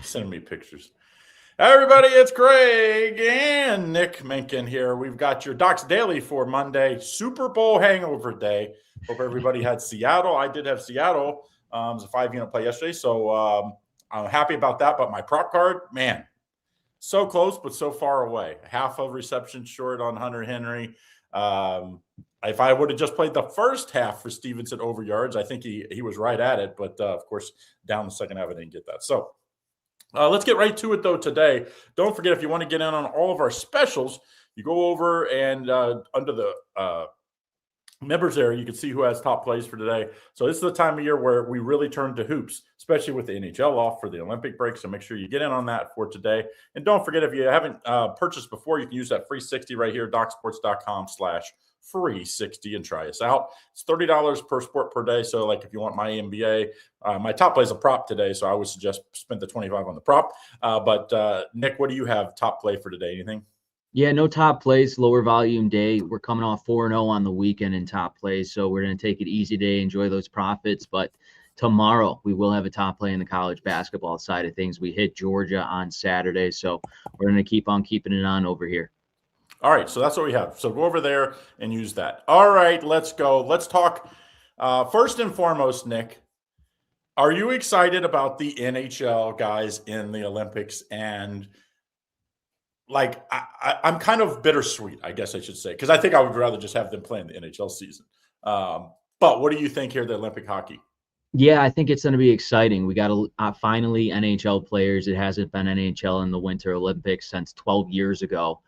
Sending me pictures. Everybody, it's Craig and Nick Menken here. We've got your Docs Daily for Monday, Super Bowl hangover day. Hope everybody had Seattle. I did have Seattle. It was a 5-unit play yesterday, so I'm happy about that. But my prop card, man, so close, but so far away. Half a reception short on Hunter Henry. If I would have just played the first half for Stevenson over yards, I think he was right at it. But, of course, down the second half, I didn't get that. So let's get right to it, though, today. Don't forget, if you want to get in on all of our specials, you go over and under the members area, you can see who has top plays for today. So this is the time of year where we really turn to hoops, especially with the NHL off for the Olympic break. So make sure you get in on that for today. And don't forget, if you haven't purchased before, you can use that free 60 right here, docsports.com/free 60 and try us out. It's $30 per sport per day. So like if you want my NBA, my top play is a prop today. So I would suggest spend the $25 on the prop. But Nick, what do you have top play for today? Anything? Yeah, no top plays, lower volume day. We're coming off 4-0 on the weekend in top plays, so we're going to take it easy today, enjoy those profits. But tomorrow we will have a top play in the college basketball side of things. We hit Georgia on Saturday, so we're going to keep on keeping it on over here. All right, so that's what we have. So go over there and use that. All right, let's go. Let's talk. First and foremost, Nick, are you excited about the NHL guys in the Olympics? And like, I'm kind of bittersweet, I guess I should say, because I think I would rather just have them play in the NHL season. But what do you think here, the Olympic hockey? Yeah, I think it's going to be exciting. We got finally NHL players. It hasn't been NHL in the Winter Olympics since 12 years ago.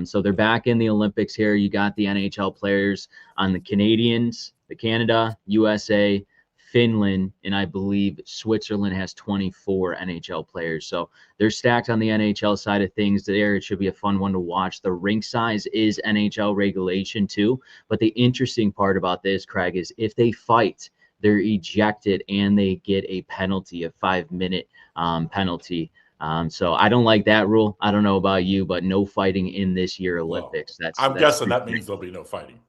So they're back in the Olympics here. You got the NHL players on the Canadians, the Canada, USA, Finland, and I believe Switzerland has 24 NHL players. So they're stacked on the NHL side of things there. It should be a fun one to watch. The rink size is NHL regulation too. But the interesting part about this, Craig, is if they fight, they're ejected and they get a penalty, a 5-minute penalty. So I don't like that rule. I don't know about you, but no fighting in this year Olympics. Well, I'm guessing that means there'll be no fighting.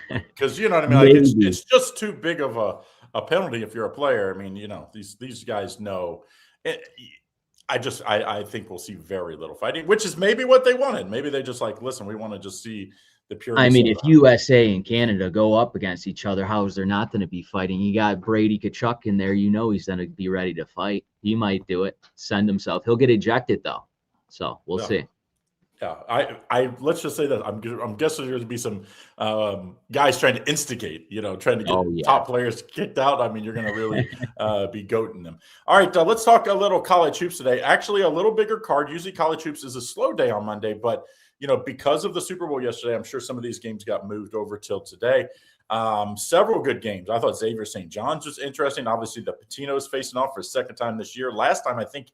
Because you know what I mean? Like it's just too big of a penalty if you're a player. I mean, you know, these guys know. I think we'll see very little fighting, which is maybe what they wanted. Maybe they just like, listen, we want to just see the pure. I mean, if USA and Canada go up against each other, how is there not going to be fighting? You got Brady Tkachuk in there. You know he's going to be ready to fight. He might do it, send himself. He'll get ejected, though. So we'll see. Yeah, I let's just say that I'm guessing there's going to be some guys trying to instigate, trying to get top players kicked out. I mean, you're going to really be goating them. All right, let's talk a little college hoops today. Actually, a little bigger card. Usually college hoops is a slow day on Monday, but, because of the Super Bowl yesterday, I'm sure some of these games got moved over till today. Several good games. I thought Xavier St. John's was interesting. Obviously, the Patinos facing off for a second time this year. Last time, I think,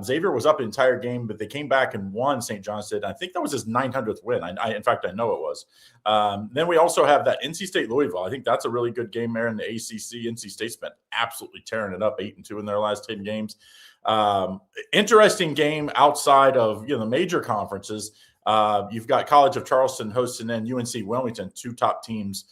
Xavier was up the entire game, but they came back and won. St. John's did. I think that was his 900th win. In fact, I know it was. Then we also have that NC State Louisville. I think that's a really good game there in the ACC. NC State's been absolutely tearing it up, 8-2 in their last 10 games. Interesting game outside of the major conferences. You've got College of Charleston hosting and UNC Wilmington, two top teams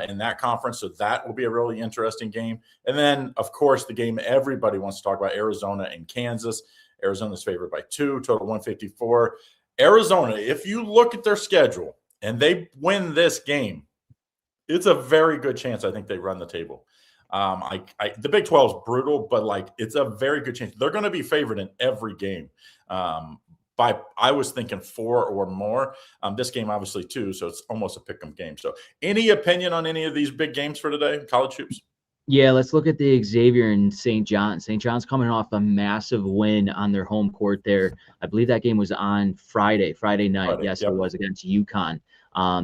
in that conference. So that will be a really interesting game. And then, of course, the game everybody wants to talk about, Arizona and Kansas. Arizona's favored by 2, total 154. Arizona, if you look at their schedule and they win this game, it's a very good chance I think they run the table. The Big 12 is brutal, but it's a very good chance. They're going to be favored in every game. I was thinking 4 or more. This game, obviously, 2, so it's almost a pick-em game. So any opinion on any of these big games for today, college hoops? Yeah, let's look at the Xavier and St. John's. St. John's coming off a massive win on their home court there. I believe that game was on Friday night. Yes, yep. It was against UConn.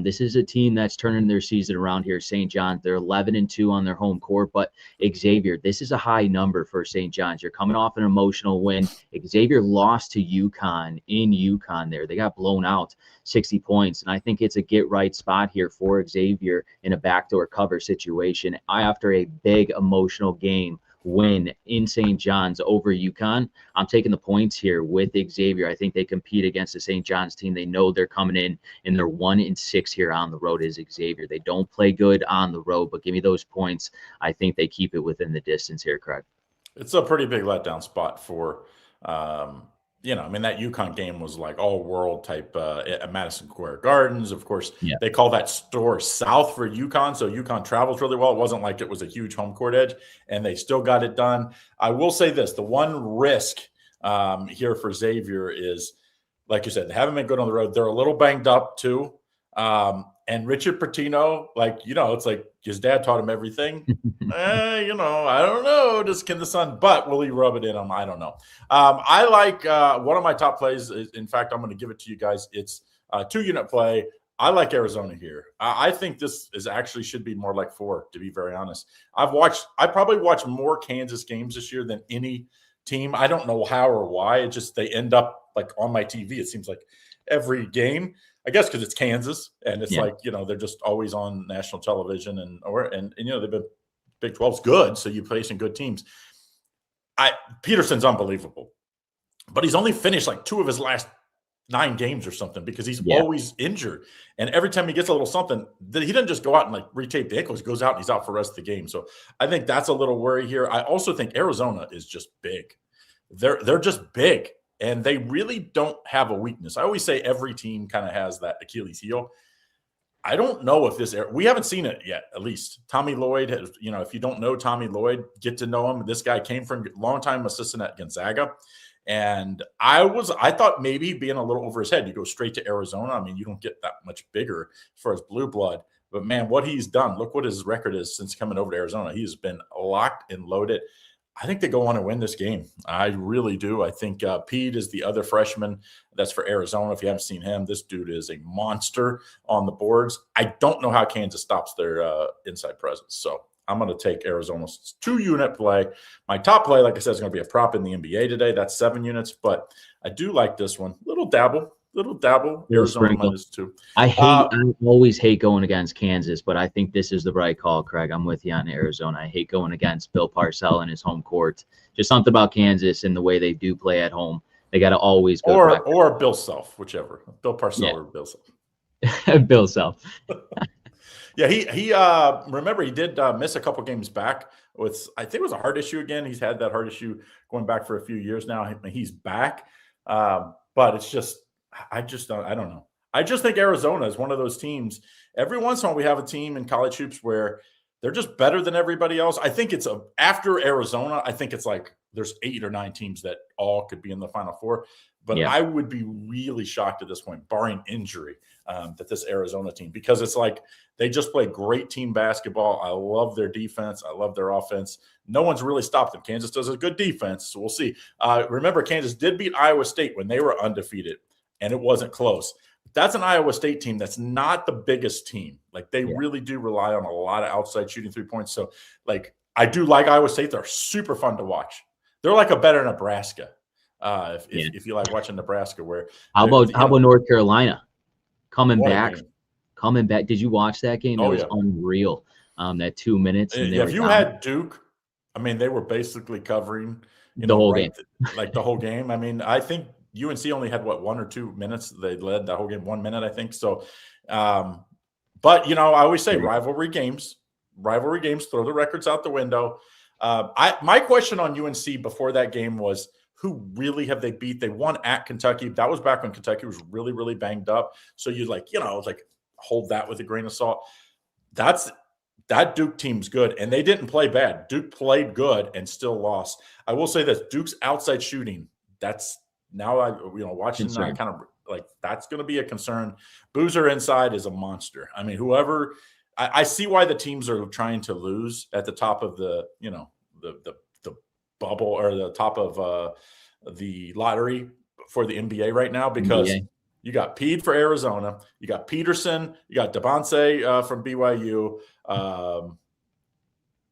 This is a team that's turning their season around here, St. John's. They're 11-2 on their home court, but Xavier, this is a high number for St. John's. You're coming off an emotional win. Xavier lost to UConn in UConn there. They got blown out 60 points, and I think it's a get-right spot here for Xavier in a backdoor cover situation after a big emotional game win in St. John's over UConn. I'm taking the points here with Xavier. I think they compete against the St. John's team. They know they're coming in, and they're 1-6 here on the road is Xavier. They don't play good on the road, but give me those points. I think they keep it within the distance here, Craig. It's a pretty big letdown spot for, I mean, that UConn game was like all world type at Madison Square Gardens. Of course, they call that store south for UConn. So UConn travels really well. It wasn't like it was a huge home court edge, and they still got it done. I will say this, the one risk here for Xavier is, like you said, they haven't been good on the road. They're a little banged up too. And Richard Pitino, it's like his dad taught him everything. I don't know. Can the son, but will he rub it in him? I don't know. I like one of my top plays. In fact, I'm going to give it to you guys. It's a 2-unit play. I like Arizona here. I think this actually should be more like 4, to be very honest. I probably watched more Kansas games this year than any team. I don't know how or why. They end up like on my TV. It seems like every game. I guess because it's Kansas, and it's they're just always on national television, and they've been Big 12's good, so you're facing good teams. Peterson's unbelievable, but he's only finished like 2 of his last 9 games or something because he's always injured, and every time he gets a little something, he doesn't just go out and like retape the ankles. He goes out and he's out for the rest of the game. So I think that's a little worry here. I also think Arizona is just big. They're just big. And they really don't have a weakness. I always say every team kind of has that Achilles heel. I don't know if we haven't seen it yet, at least. Tommy Lloyd, if you don't know Tommy Lloyd, get to know him. This guy came from longtime assistant at Gonzaga. And I thought maybe being a little over his head, you go straight to Arizona. I mean, you don't get that much bigger as far as blue blood. But, man, what he's done, look what his record is since coming over to Arizona. He's been locked and loaded. I think they go on and win this game. I really do. I think Pete is the other freshman that's for Arizona. If you haven't seen him, this dude is a monster on the boards. I don't know how Kansas stops their inside presence. So I'm going to take Arizona's 2-unit play. My top play, like I said, is going to be a prop in the NBA today. That's 7 units, but I do like this one. Little dabble. Arizona -2. I always hate going against Kansas, but I think this is the right call, Craig. I'm with you on Arizona. I hate going against Bill Parcells in his home court. Just something about Kansas and the way they do play at home. They got to always go. Or Bill Self, whichever. Bill Parcells or Bill Self. Bill Self. Yeah, he remember he did miss a couple games back with, I think it was a heart issue again. He's had that heart issue going back for a few years now. He's back, but it's just. I don't know. I just think Arizona is one of those teams. Every once in a while we have a team in college hoops where they're just better than everybody else. I think after Arizona, I think it's like there's 8 or 9 teams that all could be in the Final Four. But I would be really shocked at this point, barring injury, that this Arizona team, because it's like they just play great team basketball. I love their defense. I love their offense. No one's really stopped them. Kansas does a good defense, so we'll see. Remember, Kansas did beat Iowa State when they were undefeated. And it wasn't close. That's an Iowa State team that's not the biggest team. Like, they really do rely on a lot of outside shooting 3 points. So, like, I do like Iowa State. They're super fun to watch. They're like a better Nebraska. If you like watching Nebraska, how about North Carolina coming back? Did you watch that game? It was unreal. That 2 minutes. And if you had Duke, I mean, they were basically covering the whole game. Like the whole game. I mean, I think UNC only had 1 or 2 minutes. They led the whole game 1 minute, I think. So, but I always say rivalry games, throw the records out the window. My question on UNC before that game was, who really have they beat? They won at Kentucky. That was back when Kentucky was really, really banged up. So you hold that with a grain of salt. That Duke team's good, and they didn't play bad. Duke played good and still lost. I will say this: Duke's outside shooting, that's now watching that kind of like that's going to be a concern. Boozer inside is a monster. I mean, whoever I see why the teams are trying to lose at the top of the the bubble or the top of the lottery for the NBA right now, because you got Pede for Arizona, you got Peterson, you got Devontae from BYU.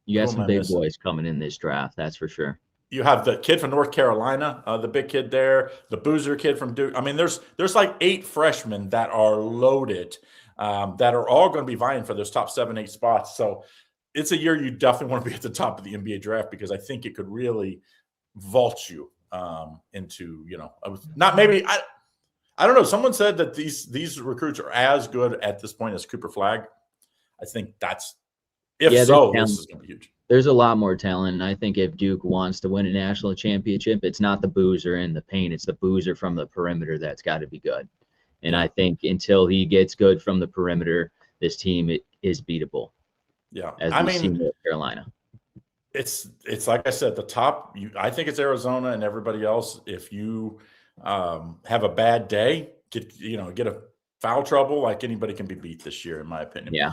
You got some big boys coming in this draft, that's for sure. You have the kid from North Carolina, the big kid there, the Boozer kid from Duke. I mean, there's like 8 freshmen that are loaded, that are all going to be vying for those top 7, 8 spots. So it's a year you definitely want to be at the top of the NBA draft, because I think it could really vault you into, not maybe I don't know. Someone said that these recruits are as good at this point as Cooper Flagg. I think this is going to be huge. There's a lot more talent, and I think if Duke wants to win a national championship, it's not the boozer in the paint, it's the boozer from the perimeter that's got to be good. And I think until he gets good from the perimeter, this team is beatable. Yeah, as we've seen North Carolina. It's like I said, the top. I think it's Arizona and everybody else. If you have a bad day, get a foul trouble, like anybody can be beat this year, in my opinion. Yeah.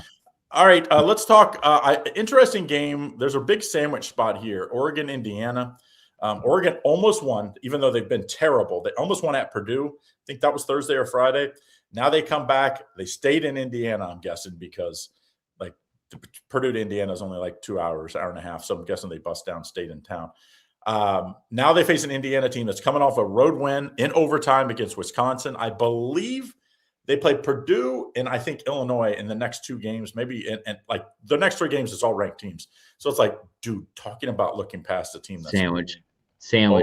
All right, let's talk. Interesting game. There's a big sandwich spot here. Oregon, Indiana. Oregon almost won, even though they've been terrible. They almost won at Purdue. I think that was Thursday or Friday. Now they come back. They stayed in Indiana, I'm guessing, because Purdue to Indiana is only like 2 hours, hour and a half. So I'm guessing they bust down, stayed in town. Now they face an Indiana team that's coming off a road win in overtime against Wisconsin. I believe they play Purdue and I think Illinois in the next 2 games, maybe. And like the next 3 games, it's all ranked teams. So it's like, dude, talking about looking past the team. That's sandwich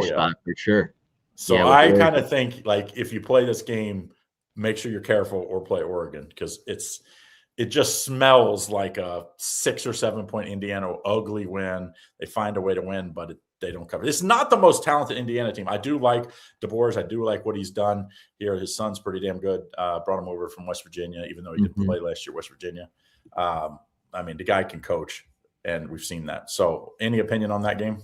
spot for sure. So yeah, I kind of think, like, if you play this game, make sure you're careful or play Oregon, because it just smells like a 6 or 7 point Indiana ugly win. They find a way to win, but they don't cover. It's not the most talented Indiana team. I do like DeBoers. I do like what he's done here. His son's pretty damn good. Brought him over from West Virginia, even though he didn't play last year, West Virginia. I mean, the guy can coach, and we've seen that. So any opinion on that game?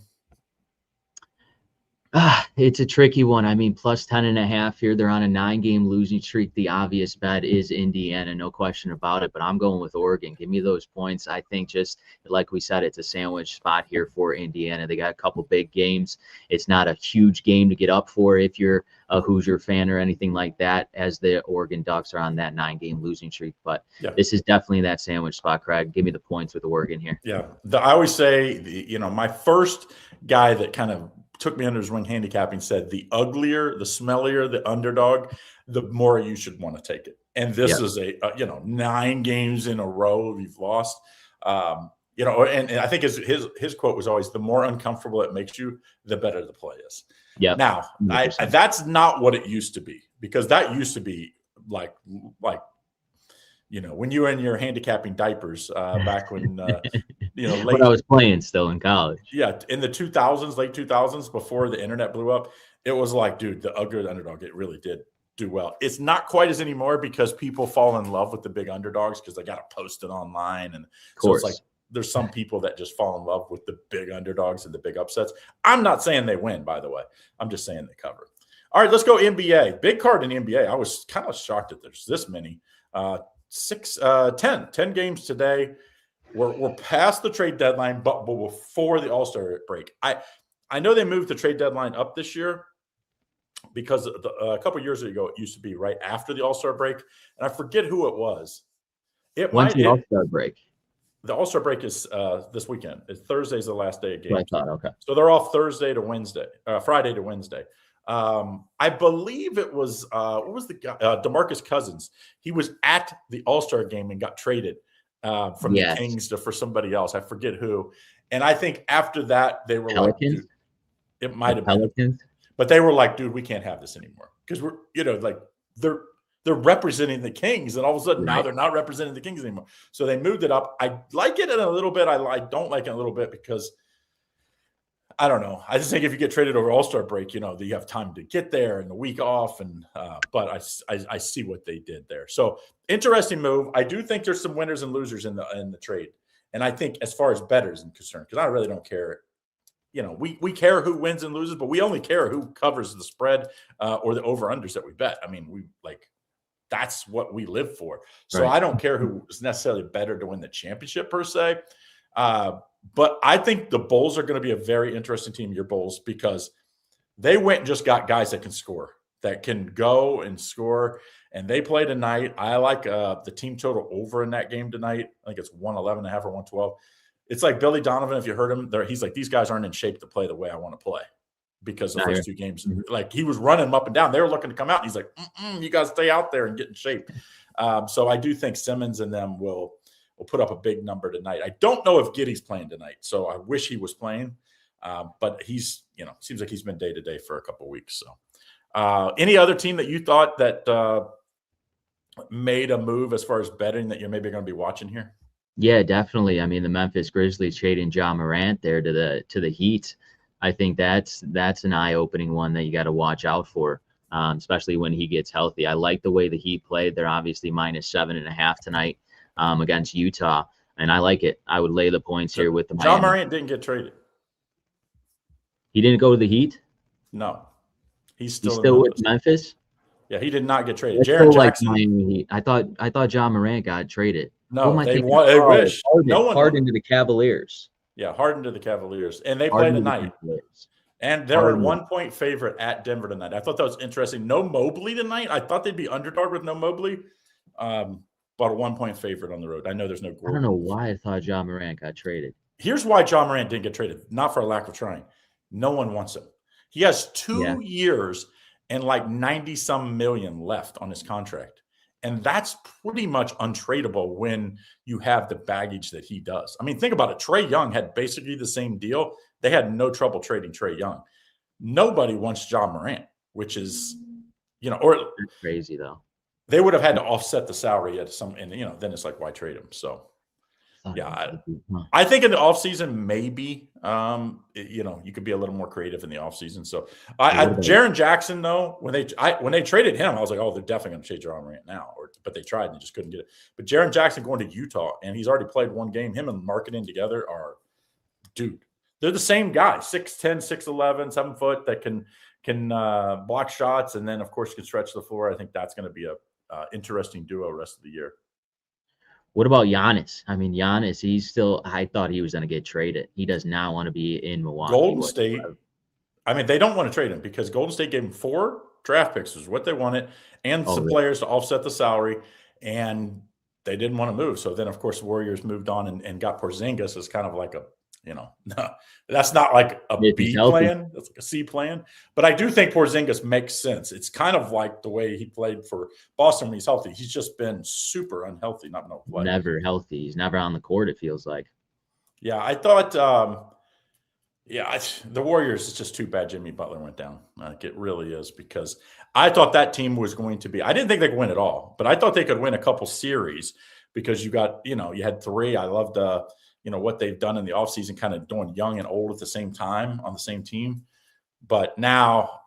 It's a tricky one. I mean, plus 10.5 here. They're on a 9-game losing streak. The obvious bet is Indiana, no question about it. But I'm going with Oregon. Give me those points. I think, just like we said, it's a sandwich spot here for Indiana. They got a couple big games. It's not a huge game to get up for if you're a Hoosier fan or anything like that, as the Oregon Ducks are on that 9-game losing streak. But this is definitely that sandwich spot, Craig. Give me the points with Oregon here. Yeah. I always say, my first guy that kind of took me under his wing handicapping said, the uglier, the smellier the underdog, the more you should want to take it. And this is 9 games in a row you've lost. And I think his quote was always, the more uncomfortable it makes you, the better the play is. Yeah. Now, that's not what it used to be, because that used to be like when you were in your handicapping diapers back when, when I was playing still in college. Yeah, in the 2000s, late 2000s, before the internet blew up, it was like, dude, the uglier underdog, it really did do well. It's not quite as anymore, because people fall in love with the big underdogs because they got to post it online. And so it's like there's some people that just fall in love with the big underdogs and the big upsets. I'm not saying they win, by the way. I'm just saying they cover. All right, let's go NBA. Big card in the NBA. I was kind of shocked that there's this many. 10 games today. We're past the trade deadline, but before the All-Star break. I know they moved the trade deadline up this year because a couple years ago it used to be right after the All-Star break, and I forget who it was. When's the All-Star break? The All-Star break is this weekend. Thursday's the last day of games. I thought, okay. So they're off Friday to Wednesday. I believe it was what was the guy? DeMarcus Cousins. He was at the All-Star game and got traded from the Kings for somebody else. I forget who. And I think after that they were Pelicans? Like, dude, it might have been Pelicans, but they were like, dude, we can't have this anymore, because we're they're representing the Kings, and all of a sudden now they're not representing the Kings anymore. So they moved it up. I like it in a little bit. I don't like it in a little bit, because I don't know. I just think if you get traded over All-Star break, you have time to get there and the week off. And but I see what they did there. So interesting move. I do think there's some winners and losers in the trade. And I think as far as bettors are concerned, because I really don't care. We care who wins and loses, but we only care who covers the spread or the over-unders that we bet. I mean, that's what we live for. So I don't care who is necessarily better to win the championship per se. But I think the Bulls are going to be a very interesting team, your Bulls, because they went and just got guys that can score, that can go and score, and they play tonight. I like the team total over in that game tonight. I think it's 111.5 or 112. It's like Billy Donovan, if you heard him, he's like, these guys aren't in shape to play the way I want to play, because the first 2 games, like, he was running them up and down. They were looking to come out, and he's like, you guys stay out there and get in shape. So I do think Simmons and them will put up a big number tonight. I don't know if Giddey's playing tonight, so I wish he was playing. But he's, seems like he's been day-to-day for a couple of weeks. So any other team that you thought that made a move as far as betting that you're maybe going to be watching here? Yeah, definitely. I mean, the Memphis Grizzlies trading Ja Morant there to the Heat. I think that's an eye-opening one that you got to watch out for, especially when he gets healthy. I like the way the Heat played. They're obviously -7.5 tonight against Utah, and I like it. I would lay the points here with the Ja Miami. Morant didn't get traded. He didn't go to the Heat? No. He's He's still still with Memphis? Yeah, he did not get traded. That's Jaren still like Jackson. Miami Heat. I thought Ja Morant got traded. No, they wish. Harden to the Cavaliers. Yeah, Harden to the Cavaliers. And they play tonight. And they're a 1-point favorite at Denver tonight. I thought that was interesting. No Mobley tonight. I thought they'd be underdog with no Mobley. But a 1-point favorite on the road. I know there's no Gordon. I don't know why I thought Ja Morant got traded. Here's why Ja Morant didn't get traded. Not for a lack of trying. No one wants him. He has 2 years and like 90-some million left on his contract. And that's pretty much untradeable when you have the baggage that he does. I mean, think about it. Trae Young had basically the same deal. They had no trouble trading Trae Young. Nobody wants Ja Morant, which is, or that's crazy though. They would have had to offset the salary at some, and then it's like, why trade him? So, yeah, I think in the offseason, maybe, you could be a little more creative in the offseason. So, Jaren Jackson, though, when they traded him, I was like, oh, they're definitely going to trade Ja Morant now. But they tried and they just couldn't get it. But Jaren Jackson going to Utah, and he's already played one game. Him and Marketing together they're the same guy, 6'10", 6'11", 7 foot that can block shots, and then of course can stretch the floor. I think that's going to be a interesting duo rest of the year. What about Giannis? I mean, Giannis, I thought he was going to get traded. He does not want to be in Milwaukee. Golden State, I mean, they don't want to trade him because Golden State gave him 4 draft picks, is what they wanted, and some players to offset the salary, and they didn't want to move. So then, of course, the Warriors moved on and got Porzingis as kind of like a, no, that's not like a B plan. That's like a C plan. But I do think Porzingis makes sense. It's kind of like the way he played for Boston when he's healthy. He's just been super unhealthy, not no play. Never healthy. He's never on the court, it feels like. Yeah, I thought the Warriors, it's just too bad Jimmy Butler went down. Like it really is, because I thought that team was going to be – I didn't think they could win at all, but I thought they could win a couple series because you got – you had 3. I loved what they've done in the offseason, kind of doing young and old at the same time on the same team. But now,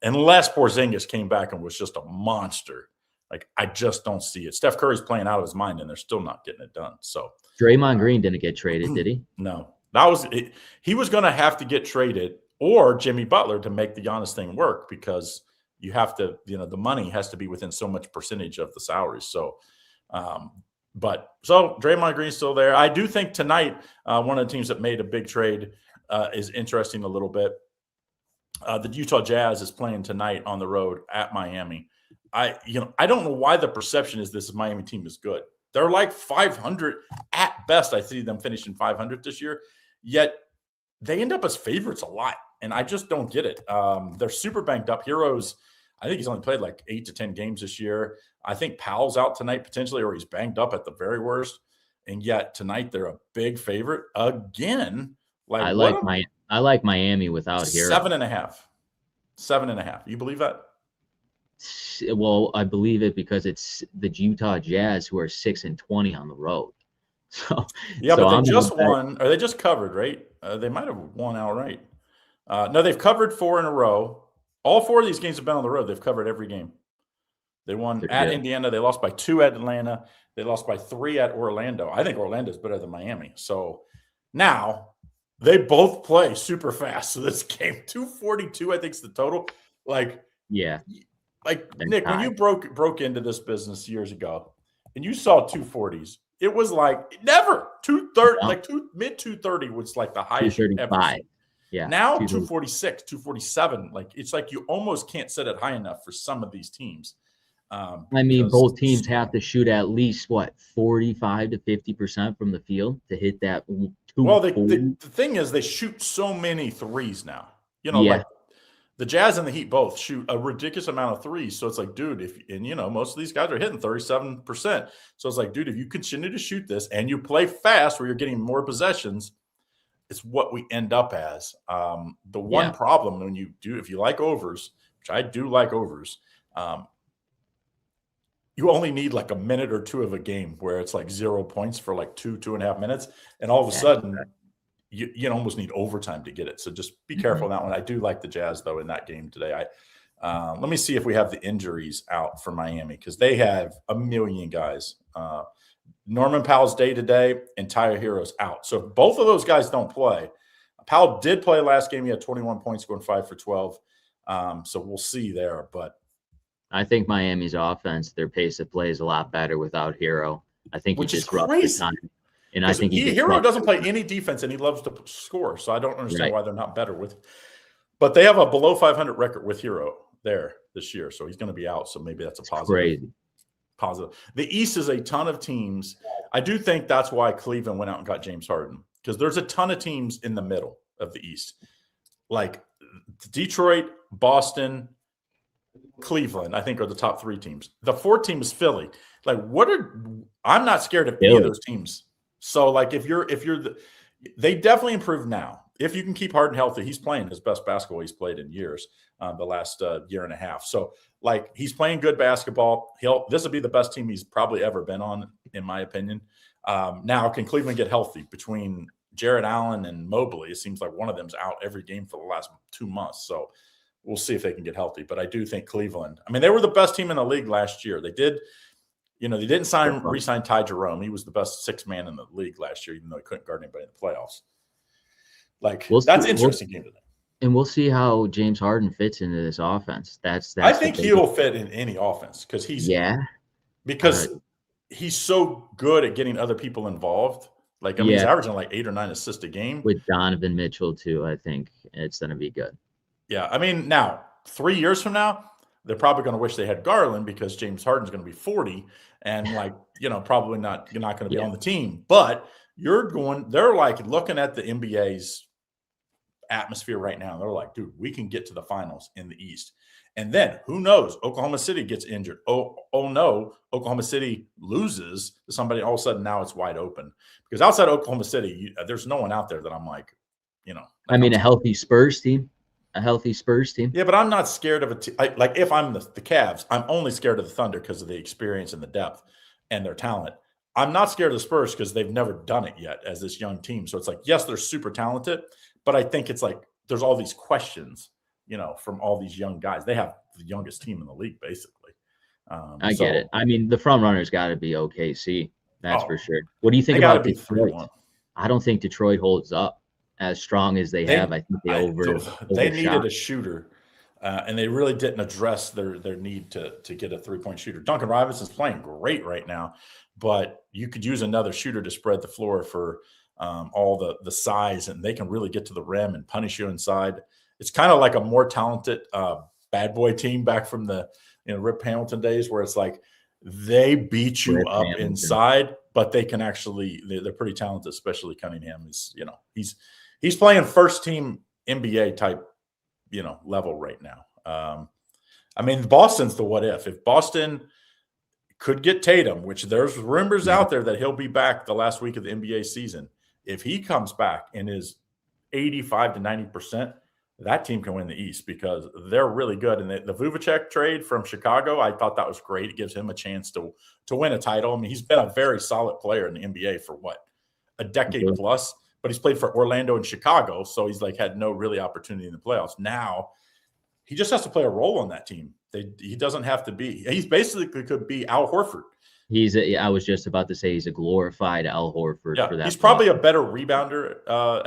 unless Porzingis came back and was just a monster, like I just don't see it. Steph Curry's playing out of his mind, and they're still not getting it done. So Draymond Green didn't get traded, did he? No. That was it. He was going to have to get traded, or Jimmy Butler, to make the Giannis thing work, because you have to, the money has to be within so much percentage of the salaries. So, so Draymond Green's still there. I do think tonight, one of the teams that made a big trade is interesting a little bit. The Utah Jazz is playing tonight on the road at Miami. I don't know why the perception is this Miami team is good. They're like 500 at best. I see them finishing 500 this year, yet they end up as favorites a lot, and I just don't get it. They're super banged up. Heroes, I think he's only played like 8 to 10 games this year. I think Powell's out tonight potentially, or he's banged up at the very worst. And yet tonight they're a big favorite again. I like Miami without Hero. 7.5. 7.5. You believe that? Well, I believe it because it's the Utah Jazz who are 6-20 on the road. So yeah, but they just won, or they just covered, right? They might have won outright. No, they've covered 4 in a row. All 4 of these games have been on the road. They've covered every game. They won at Indiana. They lost by 2 at Atlanta. They lost by 3 at Orlando. I think Orlando's better than Miami. So now they both play super fast. So this game, 242, I think is the total. Like, yeah. Like, Nick, when you broke into this business years ago and you saw 240s, it was like never 230, like mid 230 was like the highest ever. Yeah. Now 246, 247, like it's like you almost can't set it high enough for some of these teams. I mean, both teams have to shoot at least 45 to 50% from the field to hit that. Well, the thing is, they shoot so many threes now. Like the Jazz and the Heat both shoot a ridiculous amount of threes. So it's like, dude, most of these guys are hitting 37%. So it's like, dude, if you continue to shoot this and you play fast, where you're getting more possessions, it's what we end up as. The one problem when if you like overs, which I do like overs. you only need like a minute or two of a game where it's like 0 points for like 2.5 minutes. And all of a sudden you almost need overtime to get it. So just be careful on that one. I do like the Jazz though in that game today. Let me see if we have the injuries out for Miami, because they have a million guys. Norman Powell's day to day and Tyler Hero's out. So if both of those guys don't play, Powell did play last game. He had 21 points, going 5 for 12. So we'll see there. But I think Miami's offense, their pace of play is a lot better without Hero. I think he disrupts the time. And I think Hero doesn't play any defense, and he loves to score. So I don't understand why they're not better with. But they have a below 500 record with Hero there this year, so he's going to be out. So maybe that's a positive. Crazy. Positive. The East is a ton of teams. I do think that's why Cleveland went out and got James Harden, because there's a ton of teams in the middle of the East, like Detroit, Boston, Cleveland. I think are the top 3 teams. The 4th team is Philly. Like, I'm not scared of any of those teams. So, like, they definitely improve now. If you can keep Harden healthy, he's playing his best basketball he's played in years, the last year and a half. So, like, he's playing good basketball. This will be the best team he's probably ever been on, in my opinion. Now, can Cleveland get healthy? Between Jarrett Allen and Mobley, it seems like one of them's out every game for the last 2 months. So we'll see if they can get healthy. But I do think Cleveland, I mean, they were the best team in the league last year. They didn't re-sign Ty Jerome. He was the best 6th man in the league last year, even though he couldn't guard anybody in the playoffs. Like, that's interesting game today. And we'll see how James Harden fits into this offense. That's I think he'll fit in any offense, because he's so good at getting other people involved. Like, I mean, he's averaging like 8 or 9 assists a game. With Donovan Mitchell too, I think it's going to be good. Yeah, I mean, now 3 years from now, they're probably going to wish they had Garland, because James Harden's going to be 40 and probably not going to be on the team. But they're like looking at the NBA's atmosphere right now. They're like, dude, we can get to the finals in the East. And then who knows? Oklahoma City gets injured. Oh no, Oklahoma City loses to somebody. All of a sudden now it's wide open, because outside Oklahoma City, there's no one out there that I'm like, I mean, a healthy Spurs team. Yeah, but I'm not scared of a team. Like, if I'm the Cavs, I'm only scared of the Thunder because of the experience and the depth and their talent. I'm not scared of the Spurs because they've never done it yet as this young team. So it's like, yes, they're super talented, but I think it's like there's all these questions, from all these young guys. They have the youngest team in the league, basically. I get it. I mean, the front runner's got to be OKC. That's for sure. What do you think about Detroit? I don't think Detroit holds up as strong as they have. I think they needed a shooter, and they really didn't address their need to get a 3-point shooter. Duncan Robinson's playing great right now, but you could use another shooter to spread the floor for all the size, and they can really get to the rim and punish you inside. It's kind of like a more talented bad boy team back from the Rip Hamilton days, where it's like they beat you up inside, but they can actually they're pretty talented, especially Cunningham is he's playing first team NBA type level right now. I mean, Boston's the what if Boston could get Tatum, which there's rumors out there that he'll be back the last week of the NBA season. If he comes back and is 85 to 90%, that team can win the East, because they're really good. And the Vuvacek trade from Chicago, I thought that was great. It gives him a chance to win a title. I mean, he's been a very solid player in the NBA for a decade plus, but he's played for Orlando and Chicago. So he's had no really opportunity in the playoffs. Now he just has to play a role on that team. He doesn't have to be, he's basically could be Al Horford. I was just about to say he's a glorified Al Horford for that. He's probably a better rebounder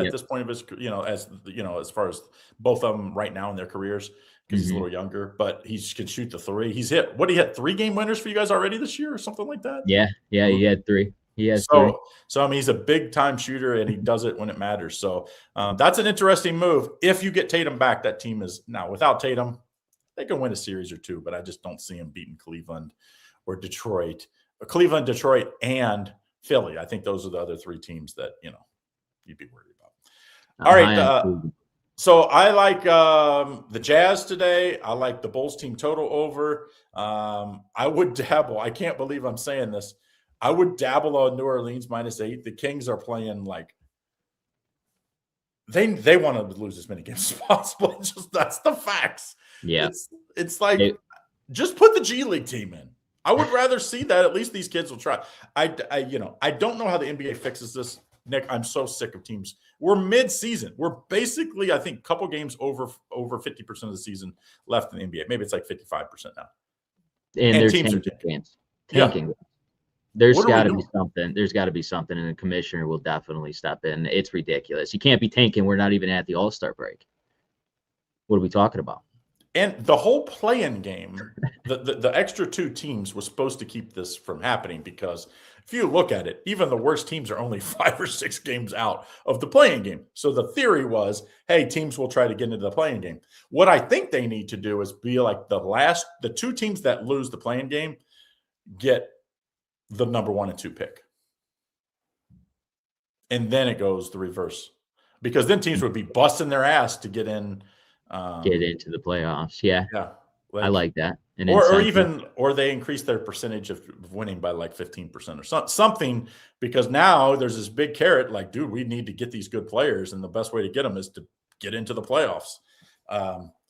at this point of his, as far as both of them right now in their careers, because he's a little younger, but he can shoot the 3. He's hit 3 game winners for you guys already this year or something like that? Yeah, he had 3. He has 3. So I mean, he's a big time shooter, and he does it when it matters. So that's an interesting move. If you get Tatum back, that team is now without Tatum, they can win a series or 2, but I just don't see him beating Cleveland or Detroit. Cleveland, Detroit, and Philly. I think those are the other 3 teams that you'd be worried about. All right. So I like the Jazz today. I like the Bulls team total over. I would dabble. I can't believe I'm saying this. I would dabble on New Orleans -8. The Kings are playing like they want to lose as many games as possible. That's the facts. Yeah. It's like just put the G League team in. I would rather see that. At least these kids will try. I don't know how the NBA fixes this, Nick. I'm so sick of teams. We're mid-season. We're basically, I think, a couple games over 50% of the season left in the NBA. Maybe it's like 55% now. And there's teams are tanking. Yeah. There's got to be something. There's got to be something, and the commissioner will definitely step in. It's ridiculous. You can't be tanking. We're not even at the All-Star break. What are we talking about? And the whole play-in game, the extra 2 teams was supposed to keep this from happening, because if you look at it, even the worst teams are only 5 or 6 games out of the play-in game. So the theory was, hey, teams will try to get into the play-in game. What I think they need to do is be like the 2 teams that lose the play-in game get the number 1 and 2 pick. And then it goes the reverse, because then teams would be busting their ass to get in. Get into the playoffs. Yeah. I like that. Or they increase their percentage of winning by like 15% or something, because now there's this big carrot, like, dude, we need to get these good players, and the best way to get them is to get into the playoffs.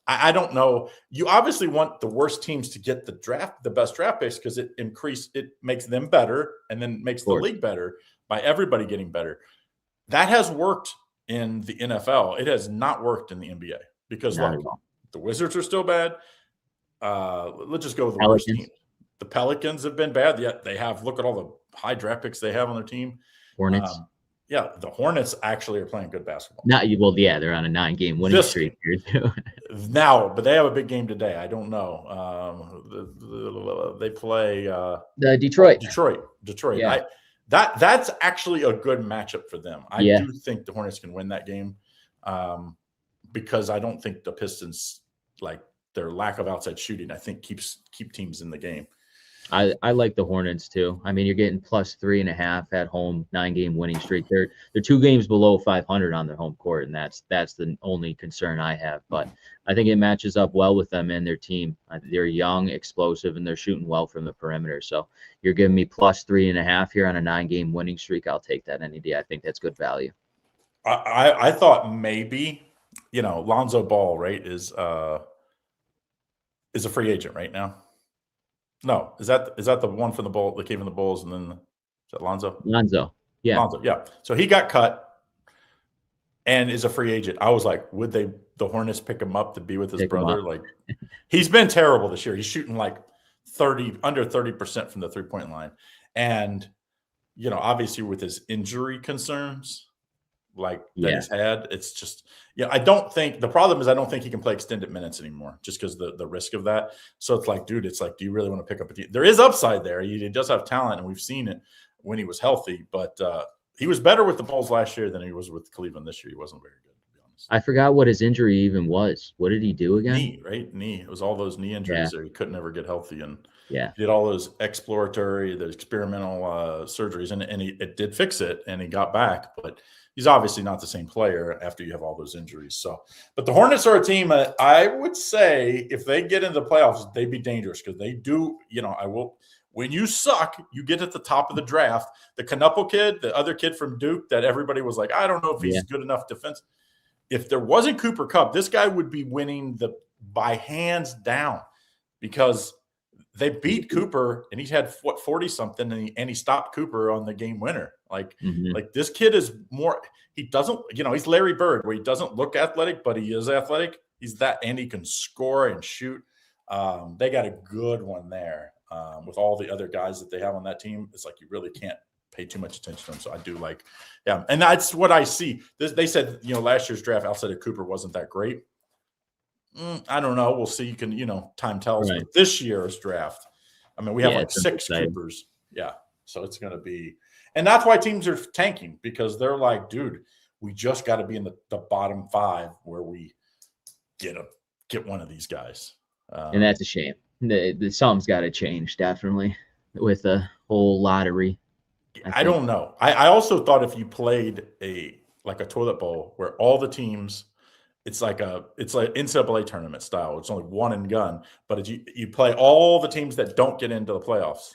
I don't know. You obviously want the worst teams to get the best draft picks, because it makes them better, and then makes the league better by everybody getting better. That has worked in the NFL. It has not worked in the NBA, because the Wizards are still bad. Let's just go with the worst team. The Pelicans have been bad. Yet they have, look at all the high draft picks they have on their team. Hornets. The Hornets actually are playing good basketball. They're on a 9-game winning streak here too. Now, but they have a big game today. I don't know. They play Detroit. Detroit. Yeah. That's actually a good matchup for them. I do think the Hornets can win that game, because I don't think the Pistons, like, their lack of outside shooting, I think keep teams in the game. I like the Hornets too. I mean, you're getting +3.5 at home, 9-game winning streak. They're 2 games below 500 on their home court, and that's the only concern I have. But I think it matches up well with them and their team. They're young, explosive, and they're shooting well from the perimeter. So you're giving me +3.5 here on a 9-game winning streak. I'll take that any day. I think that's good value. I thought maybe, Lonzo Ball, right, is a free agent right now. No, is that the one from the Bull that came from the Bulls, and then is that Lonzo? Lonzo, yeah. So he got cut and is a free agent. I was like, would the Hornets pick him up to be with his brother? Like, he's been terrible this year. He's shooting like under 30% from the 3-point line, and obviously with his injury concerns, that he's had, it's just I don't think the problem is I don't think he can play extended minutes anymore, just because the risk of that. So it's like, dude, do you really want to pick up a team? There is upside there. He does have talent, and we've seen it when he was healthy, but he was better with the Bulls last year than he was with Cleveland this year. He wasn't very good, to be honest. I forgot what his injury even was. What did he do again? Knee, right? Knee. It was all those knee injuries that he couldn't ever get healthy, and he did all those the experimental surgeries, and it did fix it, and he got back, but he's obviously not the same player after you have all those injuries. So, but the Hornets are a team that I would say, if they get into the playoffs, they'd be dangerous, because they do, when you suck, you get at the top of the draft. The Knuppel kid, the other kid from Duke that everybody was like, I don't know if he's good enough defense. If there wasn't Cooper Kupp, this guy would be winning by hands down, because they beat Cooper, and he's had 40-something, and he stopped Cooper on the game winner. Like this kid is more. He doesn't, he's Larry Bird, where he doesn't look athletic, but he is athletic. He's that, and he can score and shoot. They got a good one there with all the other guys that they have on that team. It's like you really can't pay too much attention to them. So I do like, and that's what I see. They said, last year's draft outside of Cooper wasn't that great. I don't know. We'll see. You can, time tells. Right. But this year's draft, I mean, we have like 6 Coopers. Yeah. So it's going to be, and that's why teams are tanking, because they're like, dude, we just got to be in the bottom 5 where we get one of these guys. And that's a shame. The something's got to change, definitely, with the whole lottery. I don't know. I also thought if you played a toilet bowl where all the teams, it's like NCAA tournament style. It's only one and gun, but you play all the teams that don't get into the playoffs,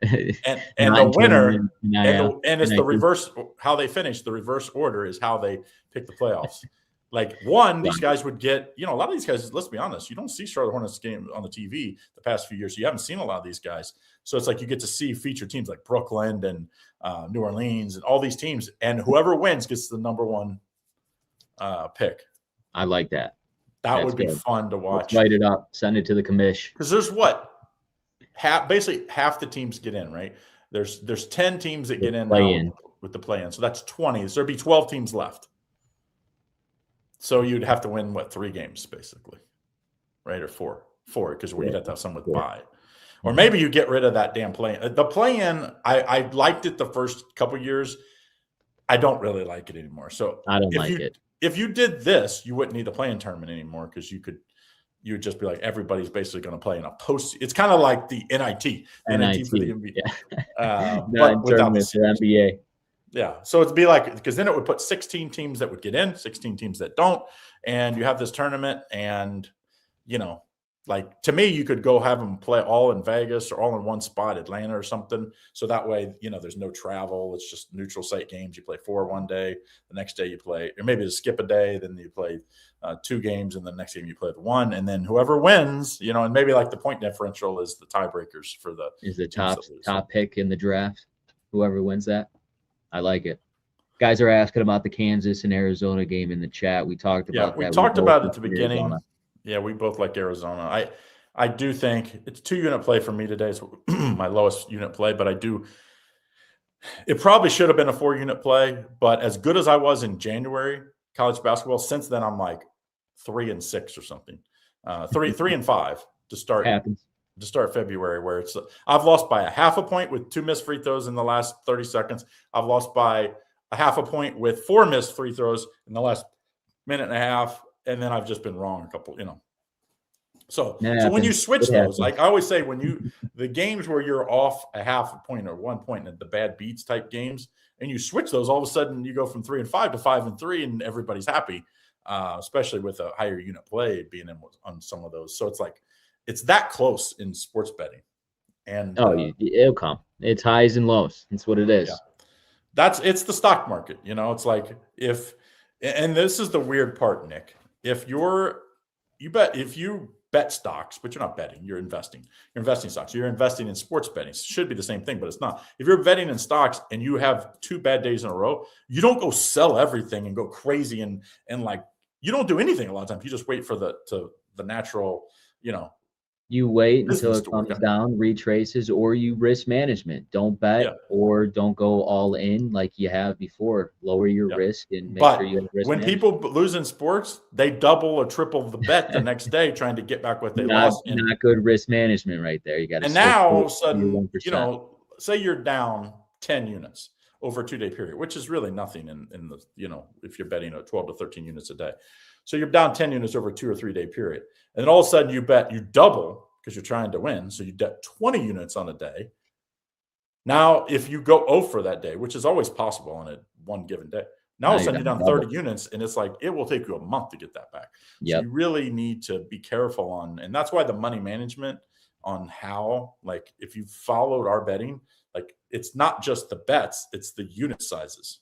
and the winner, and it's the reverse. How they finish, the reverse order is how they pick the playoffs. Like one, these guys would get, a lot of these guys, let's be honest, you don't see Charlotte Hornets game on the TV the past few years. So you haven't seen a lot of these guys. So it's like you get to see featured teams like Brooklyn and New Orleans and all these teams. And whoever wins gets the number one pick. I like that. That would be fun to watch. Let's write it up. Send it to the commish. Because there's basically half the teams get in, right? There's 10 teams that get in now with the play-in. So that's 20. So there'd be 12 teams left. So you'd have to win, 3 games, basically, right? Or 4, because you'd have to have some with bye. Or maybe you get rid of that damn play-in. The play-in, I liked it the first couple of years. I don't really like it anymore. So I don't like it. If you did this, you wouldn't need the play-in tournament anymore because you would just be like, everybody's basically going to play in a post. It's kind of like the NIT for the NBA. Yeah. But without the NBA. Yeah. So it'd be like, because then it would put 16 teams that would get in, 16 teams that don't. And you have this tournament and, like to me, you could go have them play all in Vegas or all in one spot, Atlanta or something. So that way, there's no travel. It's just neutral site games. You play 4 one day. The next day you play, or maybe you skip a day. Then you play 2 games. And the next game you play the 1. And then whoever wins, and maybe like the point differential is the tiebreakers for is the top pick in the draft. Whoever wins that. I like it. Guys are asking about the Kansas and Arizona game in the chat. We talked about that. We talked about it at the beginning. Arizona. Yeah, we both like Arizona. I do think it's 2-unit play for me today. It's my lowest unit play, but it probably should have been a 4-unit play. But as good as I was in January college basketball, since then I'm like 3-6 or something. 3-5 to start. Happens. To start February, where I've lost by a half a point with 2 missed free throws in the last 30 seconds. I've lost by a half a point with 4 missed free throws in the last minute and a half. And then I've just been wrong a couple, So when you switch those, like I always say, the games where you're off a half a point or 1 point in the bad beats type games, and you switch those, all of a sudden you go from 3-5 to 5-3 and everybody's happy, especially with a higher unit play being in on some of those. So it's like, it's that close in sports betting. And it'll come. It's highs and lows. That's what it is. Yeah. It's the stock market. It's like and this is the weird part, Nick. If you bet stocks, but you're not betting, you're investing. You're investing stocks. You're investing in sports betting. It should be the same thing, but it's not. If you're betting in stocks and you have 2 bad days in a row, you don't go sell everything and go crazy and like you don't do anything a lot of times. You just wait for the natural, You wait until it comes down, retraces, or you risk management. Don't bet or don't go all in like you have before. Lower your risk and make sure you have risk when management. people lose in sports, they double or triple the bet the next day trying to get back what they lost. Not good risk management right there. You got to. And now all of a sudden, say you're down 10 units over a 2-day period, which is really nothing in the, if you're betting 12 to 13 units a day. So you're down 10 units over a 2 or 3 day period. And then all of a sudden you double because you're trying to win. So you bet 20 units on a day. Now, if you go 0 for that day, which is always possible on one given day, now all of a sudden you're down 30 units and it's like, it will take you a month to get that back. So you really need to be careful and that's why the money management on how, like, if you followed our betting, like it's not just the bets, it's the unit sizes.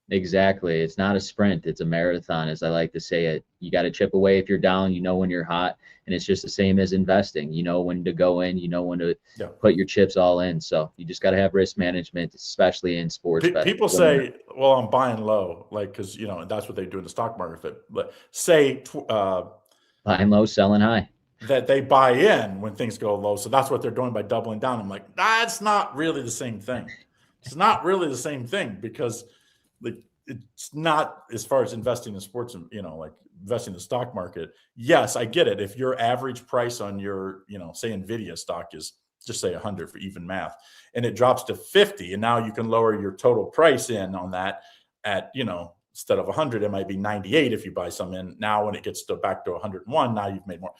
Exactly. It's not a sprint. It's a marathon, as I like to say it. You got to chip away if you're down, when you're hot. And it's just the same as investing. You know when to go in, when to put your chips all in. So you just got to have risk management, especially in sports. People say, well, I'm buying low, like, because, that's what they do in the stock market. But say buying low, selling high. That they buy in when things go low. So that's what they're doing by doubling down. I'm like, that's not really the same thing. It's not really the same thing because it's not as far as investing in sports and, like investing in the stock market. Yes, I get it. If your average price on your, say NVIDIA stock is just say 100 for even math, and it drops to 50, and now you can lower your total price in on that at, instead of 100, it might be 98 if you buy some in. Now, when it gets back to 101, now you've made more.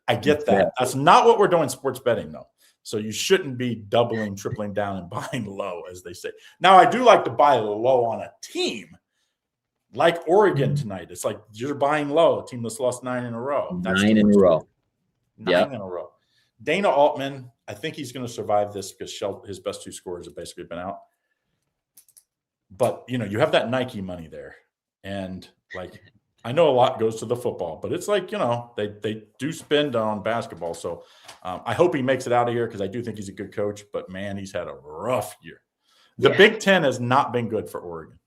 I get that. That's not what we're doing sports betting though. So you shouldn't be doubling, tripling down and buying low, as they say. Now, I do like to buy low on a team like Oregon tonight. It's like you're buying low, a team that's lost 9 in a row. Nine in a row. Dana Altman, I think he's going to survive this because his best 2 scorers have basically been out. But, you have that Nike money there. And, like, I know a lot goes to the football, but it's like, they do spend on basketball. So I hope he makes it out of here because I do think he's a good coach. But, man, he's had a rough year. The Big Ten has not been good for Oregon.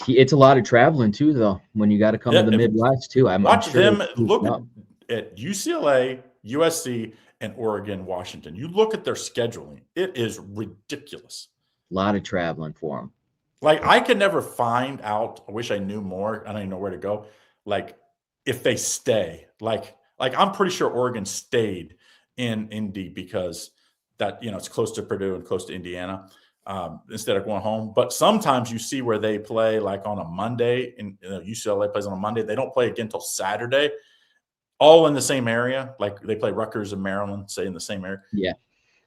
It's a lot of traveling, too, though, when you got to come to the Midwest, too. Watch them look at UCLA, USC, and Oregon, Washington. You look at their scheduling. It is ridiculous. A lot of traveling for them. Like, I could never find out. I wish I knew more. I don't even know where to go. Like, if they stay. Like I'm pretty sure Oregon stayed in Indy because that, it's close to Purdue and close to Indiana instead of going home. But sometimes you see where they play like on a Monday, and UCLA plays on a Monday. They don't play again until Saturday, all in the same area. Like they play Rutgers and Maryland, say in the same area. Yeah.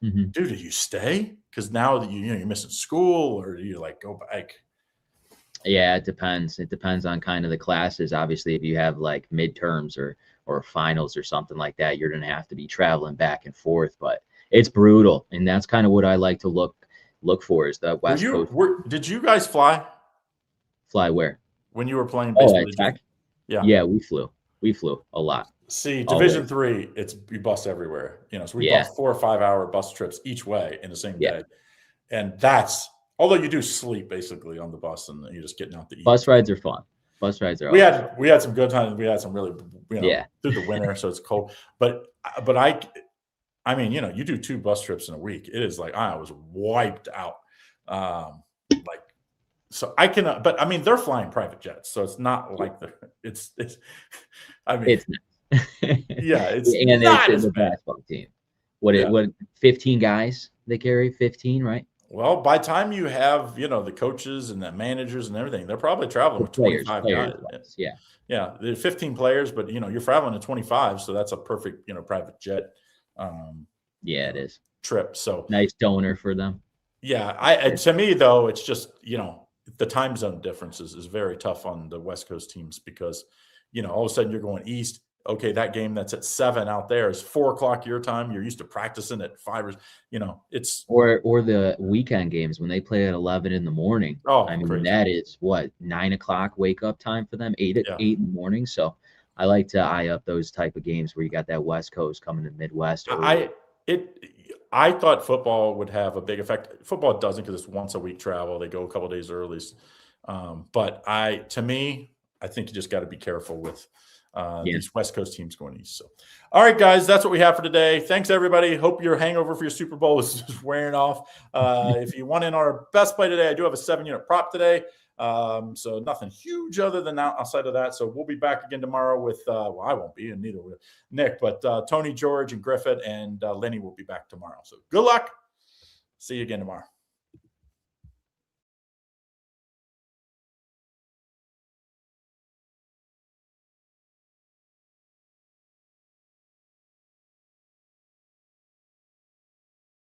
Mm-hmm. Dude, do you stay? Because now that you're missing school, or do you like go back? Yeah, it depends. It depends on kind of the classes. Obviously, if you have like midterms or finals or something like that, you're going to have to be traveling back and forth. But it's brutal, and that's kind of what I like to look for is the West Coast. Did you guys fly? Fly where? When you were playing baseball? Tech? Yeah, we flew. We flew a lot. See, Division III, you bus everywhere. So we bus 4 or 5 hour bus trips each way in the same day. And that's, although you do sleep basically on the bus and you're just getting out to eat. Bus rides are fun. Bus rides are we had some good times. We had some really, through the winter, so it's cold. But I mean, you do 2 bus trips in a week. It is like I was wiped out. So I can, but I mean, they're flying private jets, so it's not like it's. I mean, it's yeah, it's and not it's a basketball team. What 15 guys they carry? 15, right? Well, by the time you have the coaches and the managers and everything, they're probably traveling with 25 guys. Yeah, there's 15 players, but you're traveling to 25, so that's a perfect private jet. It is trip. So nice donor for them. Yeah, to me though, it's just the time zone differences is very tough on the West Coast teams because all of a sudden you're going east. Okay, that game that's at 7 out there is 4 o'clock your time. You're used to practicing at 5 it's or the weekend games when they play at 11 in the morning. Oh, I mean crazy. That is 9 o'clock wake up time for them, 8 in the morning. So I like to eye up those type of games where you got that West Coast coming to Midwest. I thought football would have a big effect. Football doesn't because it's once a week travel. They go a couple of days early. But I think you just got to be careful with these West Coast teams going east. So, all right, guys, that's what we have for today. Thanks, everybody. Hope your hangover for your Super Bowl is wearing off. If you want in our best play today, I do have a 7-unit prop today. So nothing huge other than that outside of that. So we'll be back again tomorrow with, I won't be, and neither will Nick, but Tony, George, and Griffith, and Lenny will be back tomorrow. So good luck. See you again tomorrow.